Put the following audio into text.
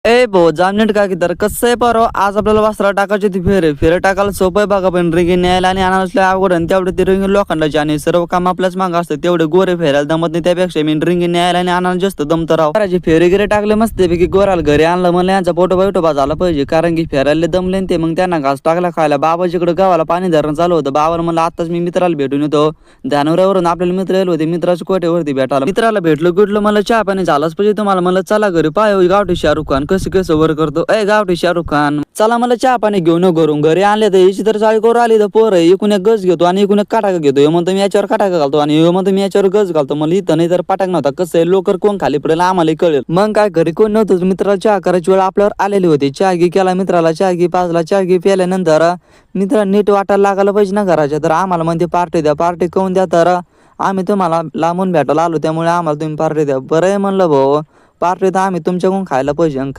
ए भाऊ जामनेट का की तर कसं आहे परवा आज आपल्याला वस्त्रा टाकायची ती फेरे टाकायला सोपं आहे बघा, पण रिंगी न्यायला आणि आणायला असल्या अवघड आणि तेवढे ते रिंगी लोखंडाची आणि सर्व काम आपल्याच मागं असतं. तेवढे गोरे फेरायला दमत नाही, त्यापेक्षा मी रिंगी न्यायला आणि आणायला जास्त दमत राव. करायचे फेरे गिरे टाकले मस्तपैकी गोराला घरी आणलं, म्हणलं यांचा पोटो बैठोबा झाला पाहिजे, कारण की फेरायला दमले ते. मग त्यांना घास टाकला खायला. बाबाजीकडे गावाला पाणी धरण चालू होतं. बाबाला म्हणलं आताच मी मित्राला भेटून येतो. ध्यानवरावरून आपल्याला मित्र येईल होते, मित्राच्या कोट्यावरती भेटायला. मित्राला भेटलो कुठलं, मला चहा पाणी झालाच पाहिजे तुम्हाला. मला चला घरी पाय गावठी शाहरुख खान कसं कसं वर करतो. ए गावठी शाहरुख खान चला, मला चहा पाणी घेऊन घरून घरी आणले तर याची तर चाळी करू आली तर पोर एकूण एक गज घेतो आणि एकूण एक काटाका घेतो. हे म्हणतो मी याच्यावर काटाका घालतो आणि हे म्हणतो मी याच्यावर गज घालतो. मला इथं नाही तर पाटाक नव्हता. कसं आहे लोकर कोण खाली पडेल आम्हाला कळेल. मग काय घरी कोण नव्हतं, मित्राला चहा करायची वेळ आपल्यावर आलेली होती. चहा घी केला मित्राला, चहा घी पाजला. चहा घी प्याल्यानंतर मित्र नीट वाटायला लागायला पाहिजे ना घराच्या, तर आम्हाला म्हणते पार्टी द्या. पार्टी करून द्या, तर आम्ही तुम्हाला लांबून भेटायला आलो त्यामुळे आम्हाला तुम्ही पार्टी द्या. बरं आहे म्हणलं भाऊ, पार्टी तर आम्ही तुमच्याकडून खायला पाहिजे. खाना